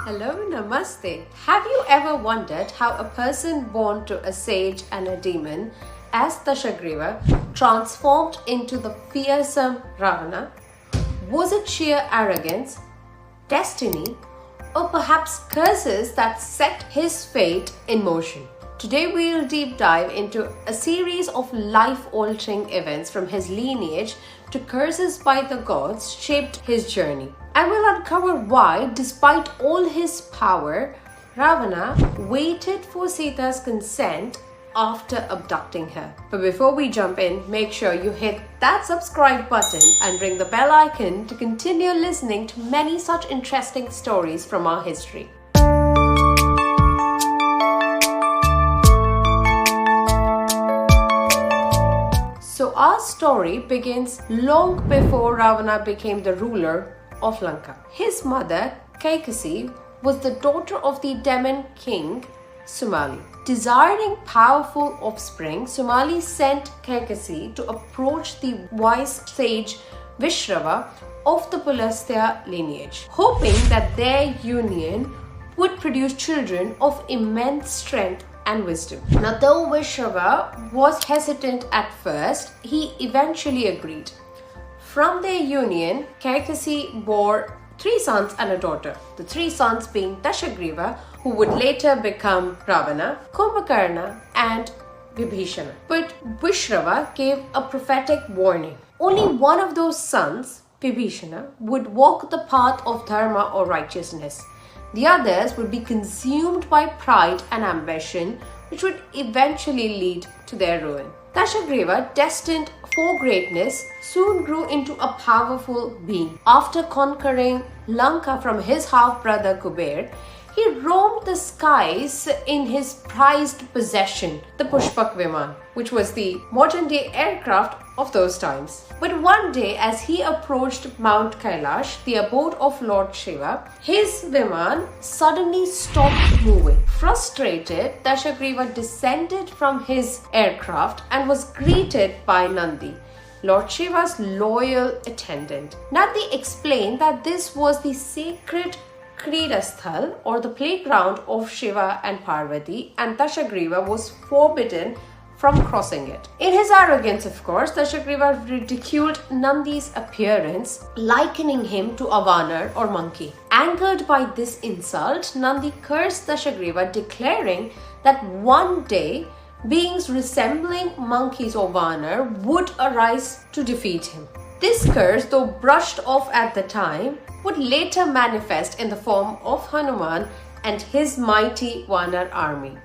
Hello, namaste. Have you ever wondered how a person born to a sage and a demon, as Dashagreev, transformed into the fearsome Ravana? Was it sheer arrogance, destiny, or perhaps curses that set his fate in motion? Today we'll deep dive into a series of life-altering events from his lineage to curses by the gods shaped his journey. And we'll uncover why, despite all his power, Ravana waited for Sita's consent after abducting her. But before we jump in, make sure you hit that subscribe button and ring the bell icon to continue listening to many such interesting stories from our history. So our story begins long before Ravana became the ruler of Lanka. His mother, Kaikasi, was the daughter of the Demon King Sumali. Desiring powerful offspring, Sumali sent Kaikasi to approach the wise sage Vishrava of the Pulastya lineage, hoping that their union would produce children of immense strength and wisdom. Now, though Vishrava was hesitant at first, he eventually agreed. From their union, Kaikasi bore 3 sons and a daughter, the 3 sons being Dashagreev, who would later become Ravana, Kumbhakarna, and Vibhishana. But Vishrava gave a prophetic warning. Only one of those sons, Vibhishana, would walk the path of dharma or righteousness. The others would be consumed by pride and ambition, which would eventually lead to their ruin. Dashagreev, destined for greatness, soon grew into a powerful being. After conquering Lanka from his half-brother Kuber, he roamed the skies in his prized possession, the Pushpak Viman, which was the modern-day aircraft of those times. But one day, as he approached Mount Kailash, the abode of Lord Shiva, his Viman suddenly stopped moving. Frustrated, Dashagreev descended from his aircraft and was greeted by Nandi, Lord Shiva's loyal attendant. Nandi explained that this was the sacred Kridasthal, or the playground of Shiva and Parvati, and Dashagreev was forbidden from crossing it. In his arrogance, of course, Dashagreev ridiculed Nandi's appearance, likening him to a Vanar or monkey. Angered by this insult, Nandi cursed Dashagreev, declaring that one day beings resembling monkeys or Vanar would arise to defeat him. This curse, though brushed off at the time, would later manifest in the form of Hanuman and his mighty Vanar army.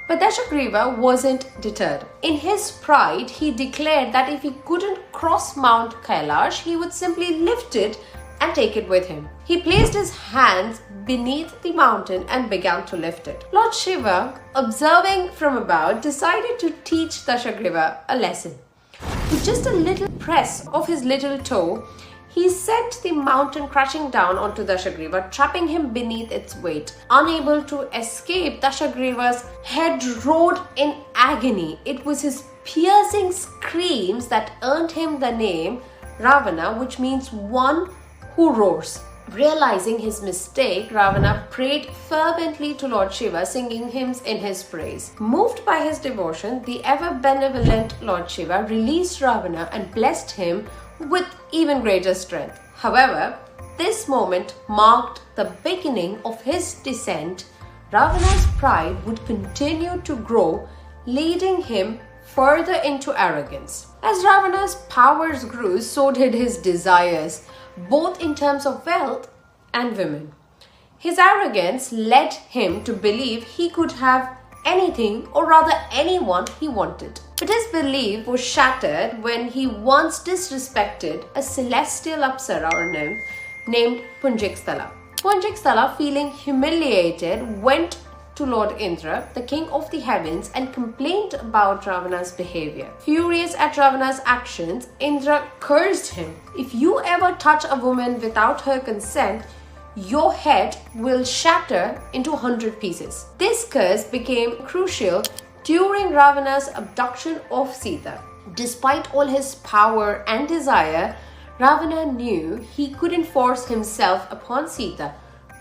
But Dashagreev wasn't deterred. In his pride, he declared that if he couldn't cross Mount Kailash, he would simply lift it and take it with him. He placed his hands beneath the mountain and began to lift it. Lord Shiva, observing from above, decided to teach Dashagreev a lesson. With just a little press of his little toe, he sent the mountain crashing down onto Dashagreev, trapping him beneath its weight. Unable to escape, Dashagreev's head roared in agony. It was his piercing screams that earned him the name Ravana, which means one who roars. Realizing his mistake, Ravana prayed fervently to Lord Shiva, singing hymns in his praise. Moved by his devotion, the ever-benevolent Lord Shiva released Ravana and blessed him with even greater strength. However, this moment marked the beginning of his descent. Ravana's pride would continue to grow, leading him further into arrogance. As Ravana's powers grew, so did his desires, both in terms of wealth and women. His arrogance led him to believe he could have anything, or rather anyone, he wanted. But his belief was shattered when he once disrespected a celestial Apsara or nymph named Punjiksthala. Punjiksthala, feeling humiliated, went to Lord Indra, the king of the heavens, and complained about Ravana's behavior. Furious at Ravana's actions, Indra cursed him. If you ever touch a woman without her consent, your head will shatter into 100 pieces. This curse became crucial during Ravana's abduction of Sita. Despite all his power and desire, Ravana knew he couldn't force himself upon Sita,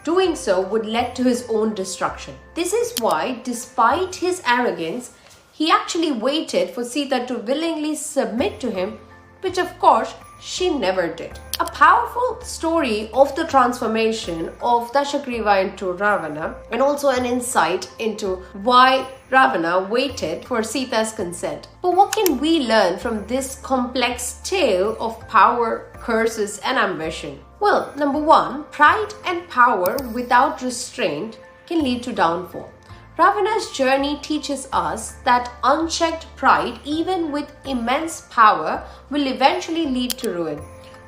Doing so would lead to his own destruction. This is why, despite his arrogance, he actually waited for Sita to willingly submit to him, which of course she never did. A powerful story of the transformation of Dashagreeva into Ravana, and also an insight into why Ravana waited for Sita's consent. But what can we learn from this complex tale of power, curses, and ambition? Well, number one, pride and power without restraint can lead to downfall. Ravana's journey teaches us that unchecked pride, even with immense power, will eventually lead to ruin.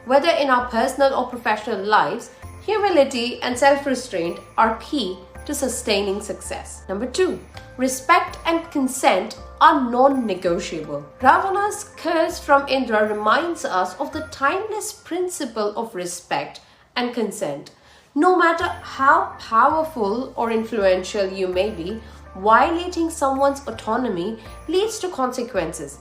Whether in our personal or professional lives, humility and self-restraint are key to sustaining success. Number two, respect and consent are non-negotiable. Ravana's curse from Indra reminds us of the timeless principle of respect and consent. No matter how powerful or influential you may be, violating someone's autonomy leads to consequences.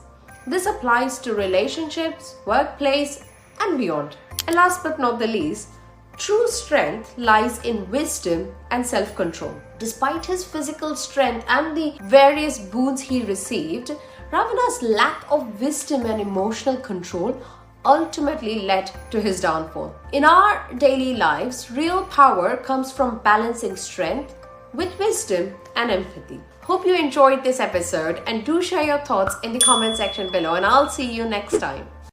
This applies to relationships, workplace, and beyond. And last but not the least, true strength lies in wisdom and self-control. Despite his physical strength and the various boons he received, Ravana's lack of wisdom and emotional control ultimately led to his downfall. In our daily lives, real power comes from balancing strength with wisdom and empathy. Hope you enjoyed this episode, and do share your thoughts in the comment section below, and I'll see you next time.